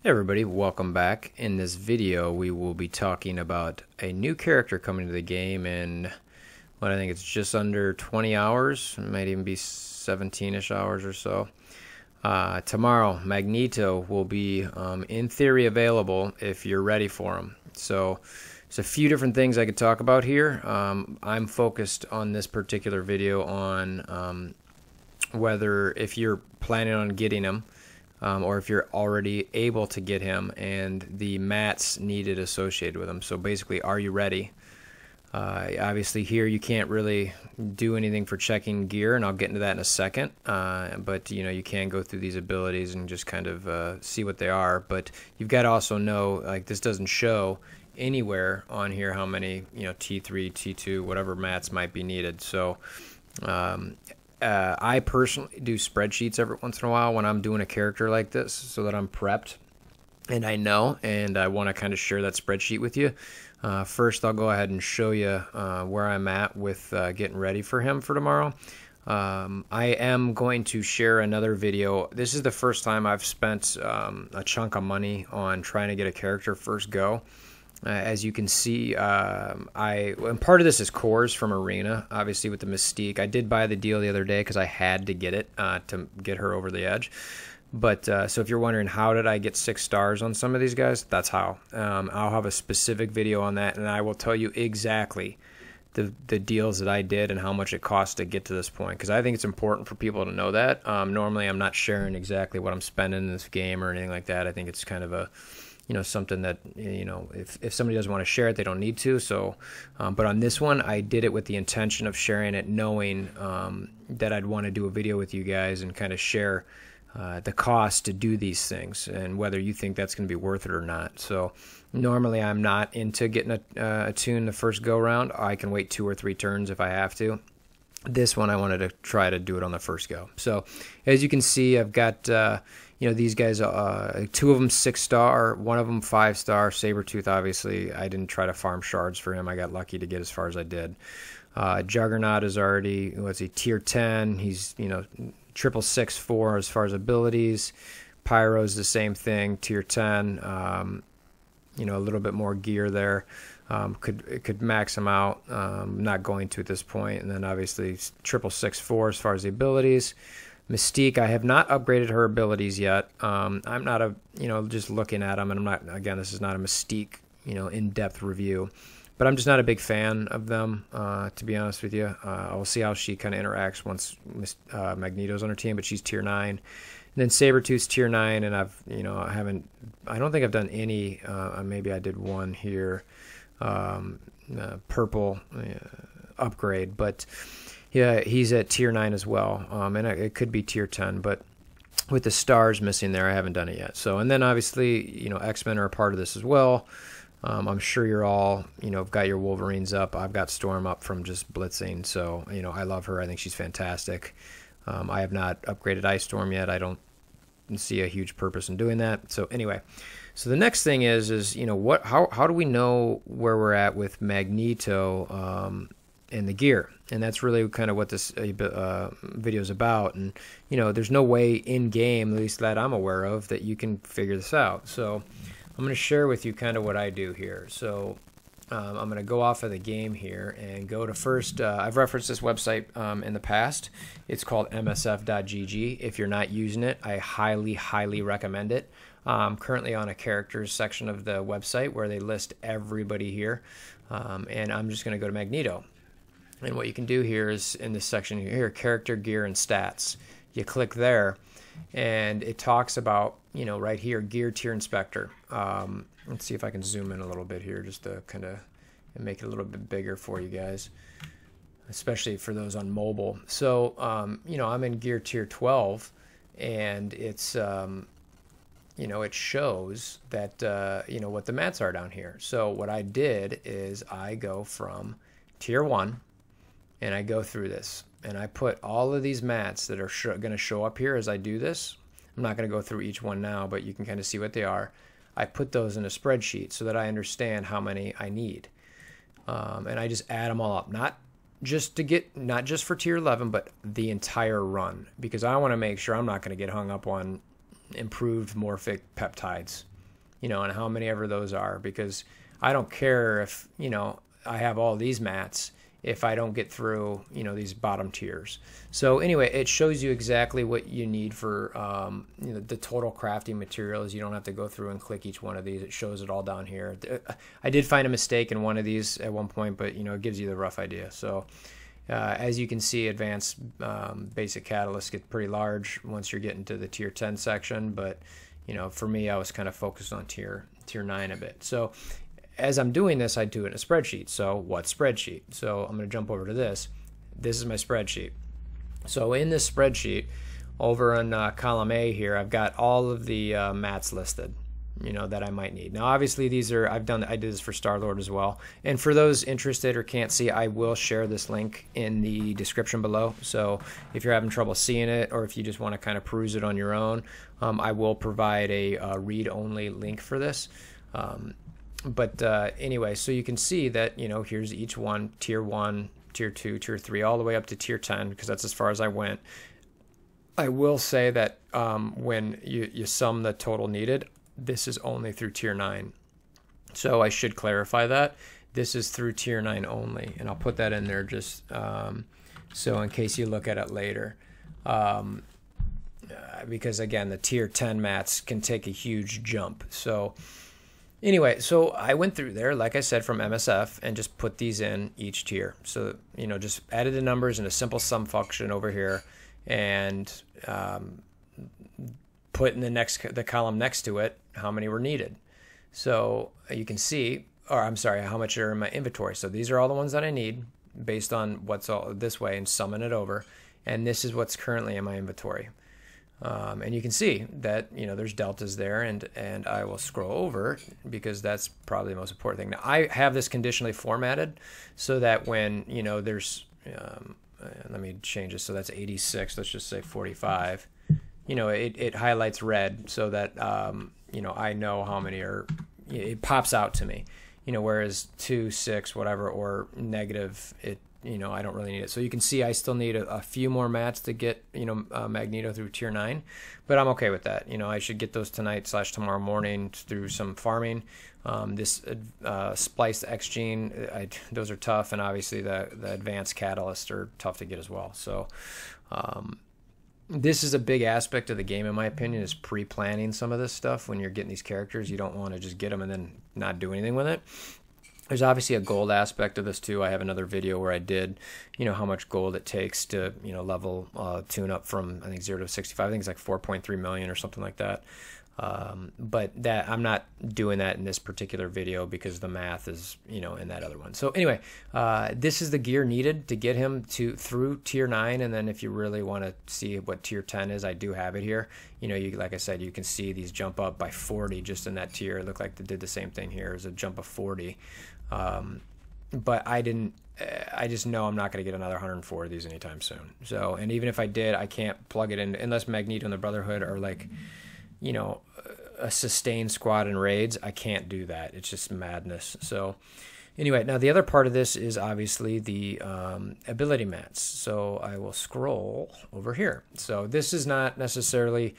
Hey everybody, welcome back. In this video we will be talking about a new character coming to the game in what I think it's just under 20 hours, it might even be 17ish hours or so. Tomorrow Magneto will be in theory available if you're ready for him. So there's a few different things I could talk about here. I'm focused on this particular video on whether if you're planning on getting him, or if you're already able to get him and the mats needed associated with him. So basically, are you ready? Obviously here you can't really do anything for checking gear, and I'll get into that in a second. But you can go through these abilities and just kind of see what they are. But you've got to also know, like, this doesn't show anywhere on here how many T3, T2, whatever mats might be needed. So I personally do spreadsheets every once in a while when I'm doing a character like this so that I'm prepped and I know, and I want to kind of share that spreadsheet with you. First, I'll go ahead and show you where I'm at with getting ready for him for tomorrow. I am going to share another video. This is the first time I've spent a chunk of money on trying to get a character first go. As you can see, and part of this is cores from Arena, obviously with the Mystique. I did buy the deal the other day because I had to get it to get her over the edge. But so if you're wondering how did I get 6 stars on some of these guys, that's how. I'll have a specific video on that, and I will tell you exactly the deals that I did and how much it cost to get to this point, because I think it's important for people to know that. Normally I'm not sharing exactly what I'm spending in this game or anything like that. I think it's kind of a something that, if somebody doesn't want to share it, they don't need to. So, but on this one, I did it with the intention of sharing it, knowing that I'd want to do a video with you guys and kind of share the cost to do these things and whether you think that's going to be worth it or not. So normally I'm not into getting a tune the first go round. I can wait 2 or 3 turns if I have to. This one I wanted to try to do it on the first go. So as you can see, I've got these guys, 2 of them 6-star, 1 of them 5-star. Sabretooth, obviously, I didn't try to farm shards for him. I got lucky to get as far as I did. Juggernaut is already, what's he, tier 10. He's, 666 as far as abilities. Pyro's the same thing, tier 10. A little bit more gear there. Could max him out. Not going to at this point. And then obviously 666 as far as the abilities. Mystique, I have not upgraded her abilities yet. I'm not just looking at them, and I'm not, again, this is not a Mystique, in-depth review, but I'm just not a big fan of them, to be honest with you. I'll see how she kind of interacts once Magneto's on her team, but she's tier 9. And then Sabretooth's tier 9, and I don't think I've done any, maybe I did one here, purple upgrade, but yeah, he's at tier 9 as well, and it could be tier 10, but with the stars missing there, I haven't done it yet. So, and then obviously, X-Men are a part of this as well. I'm sure you're all, got your Wolverines up. I've got Storm up from just blitzing, so, I love her. I think she's fantastic. I have not upgraded Ice Storm yet. I don't see a huge purpose in doing that. So anyway, so the next thing is how do we know where we're at with Magneto and the gear? And that's really kind of what this video is about. And there's no way in game, at least that I'm aware of, that you can figure this out. So I'm going to share with you kind of what I do here. So I'm going to go off of the game here and go to first. I've referenced this website in the past. It's called msf.gg. If you're not using it, I highly recommend it. I'm currently on a characters section of the website where they list everybody here, and I'm just going to go to Magneto. And what you can do here is in this section here, character, gear, and stats. You click there, and it talks about, right here, gear tier inspector. Let's see if I can zoom in a little bit here just to kind of make it a little bit bigger for you guys, especially for those on mobile. So, I'm in gear tier 12, and it's, it shows that, what the mats are down here. So what I did is I go from tier 1, and I go through this, and I put all of these mats that are going to show up here as I do this. I'm not going to go through each one now, but you can kind of see what they are. I put those in a spreadsheet so that I understand how many I need, and I just add them all up, not just for tier 11, but the entire run, because I want to make sure I'm not going to get hung up on improved morphic peptides. and how many ever those are, because I don't care if, I have all these mats if I don't get through, these bottom tiers. So anyway, it shows you exactly what you need for, the total crafting materials. You don't have to go through and click each one of these. It shows it all down here. I did find a mistake in one of these at one point, but, it gives you the rough idea. So as you can see, advanced basic catalysts get pretty large once you're getting to the tier 10 section. But, for me, I was kind of focused on tier 9 a bit. So as I'm doing this, I do it in a spreadsheet. So what spreadsheet? So I'm going to jump over to this. This is my spreadsheet. So in this spreadsheet, over in column A here, I've got all of the mats listed, that I might need. Now, obviously, these are, I did this for Star-Lord as well. And for those interested or can't see, I will share this link in the description below. So if you're having trouble seeing it, or if you just want to kind of peruse it on your own, I will provide a read-only link for this. But anyway, so you can see that, here's each one, tier 1, tier 2, tier 3, all the way up to tier 10, because that's as far as I went. I will say that when you sum the total needed, this is only through tier 9. So I should clarify that. This is through tier 9 only, and I'll put that in there just so in case you look at it later. Because, again, the tier 10 mats can take a huge jump. So anyway, so I went through there, like I said, from MSF and just put these in each tier. So, just added the numbers in a simple sum function over here and put in the column next to it how many were needed. So you can see, or I'm sorry, how much are in my inventory. So these are all the ones that I need based on what's all this way and summing it over. And this is what's currently in my inventory. And you can see that, there's deltas there, and I will scroll over because that's probably the most important thing. Now, I have this conditionally formatted so that when, there's, let me change this. So that's 86. Let's just say 45. It highlights red so that, I know how many are, it pops out to me, whereas 2, 6, whatever, or negative, I don't really need it. So you can see I still need a few more mats to get, Magneto through tier 9, but I'm okay with that. I should get those tonight / tomorrow morning through some farming. This spliced X gene, those are tough, and obviously the advanced catalysts are tough to get as well. So this is a big aspect of the game, in my opinion, is pre-planning some of this stuff. When you're getting these characters, you don't want to just get them and then not do anything with it. There's obviously a gold aspect of this too. I have another video where I did, how much gold it takes to, level tune up from, I think, 0 to 65. I think it's like 4.3 million or something like that. But that I'm not doing that in this particular video because the math is, in that other one. So anyway, this is the gear needed to get him through tier 9. And then if you really want to see what tier 10 is, I do have it here. Like I said, you can see these jump up by 40 just in that tier. It looked like they did the same thing here. It's a jump of 40. But I just know I'm not going to get another 104 of these anytime soon. So, and even if I did, I can't plug it in unless Magneto and the Brotherhood are like, a sustained squad in raids. I can't do that. It's just madness. So anyway, now the other part of this is obviously the ability mats. So I will scroll over here. So this is not necessarily,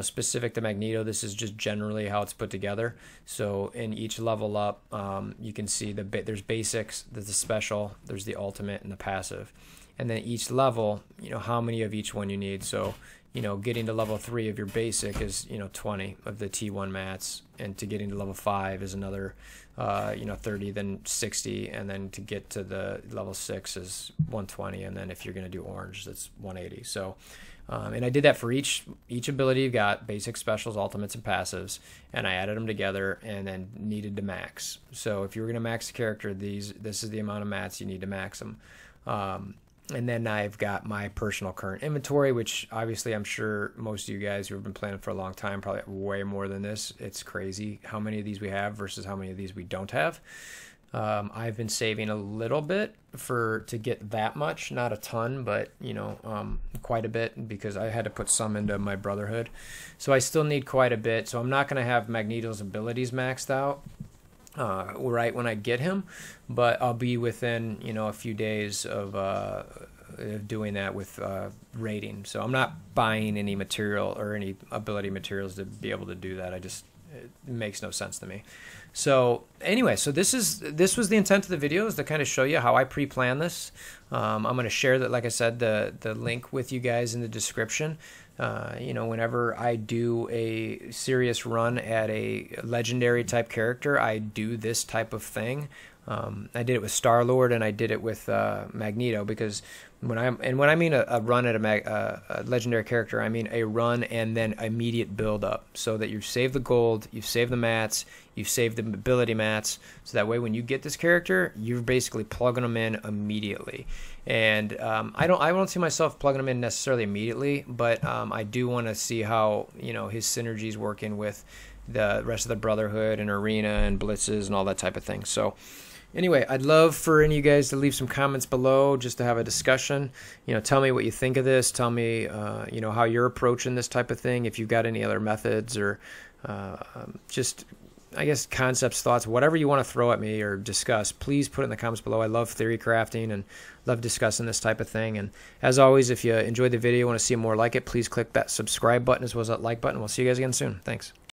specific to Magneto. This is just generally how it's put together. So in each level up, you can see there's basics, there's the special, there's the ultimate, and the passive. And then each level, how many of each one you need. So getting to level 3 of your basic is, 20 of the T1 mats, and to getting to level 5 is another, 30, then 60, and then to get to the level 6 is 120, and then if you're going to do orange, that's 180. So, and I did that for each ability you've got, basic, specials, ultimates, and passives, and I added them together and then needed to max. So if you were going to max the character, this is the amount of mats you need to max them. And then I've got my personal current inventory, which obviously I'm sure most of you guys who have been playing for a long time probably have way more than this. It's crazy how many of these we have versus how many of these we don't have. I've been saving a little bit to get that much, not a ton, but quite a bit, because I had to put some into my Brotherhood. So I still need quite a bit. So I'm not going to have Magneto's abilities maxed out right when I get him, but I'll be within a few days of doing that with raiding. So I'm not buying any material or any ability materials to be able to do that. it makes no sense to me. So anyway, so this was the intent of the video, is to kind of show you how I pre-plan this. I'm going to share that, like I said, the link with you guys in the description. You know, whenever I do a serious run at a legendary type character, I do this type of thing. I did it with Star-Lord, and I did it with Magneto, because when I mean a run at a legendary character, I mean a run and then immediate build up, so that you save the gold, you save the mats, you save the ability mats, so that way when you get this character, you're basically plugging them in immediately. And I don't see myself plugging them in necessarily immediately, but I do want to see how, you know, his synergies working with the rest of the Brotherhood and Arena and Blitzes and all that type of thing. So anyway, I'd love for any of you guys to leave some comments below, just to have a discussion. You know, tell me what you think of this. Tell me, you know, how you're approaching this type of thing. If you've got any other methods, or just, I guess, concepts, thoughts, whatever you want to throw at me or discuss, please put it in the comments below. I love theory crafting and love discussing this type of thing. And as always, if you enjoyed the video, want to see more like it, please click that subscribe button as well as that like button. We'll see you guys again soon. Thanks.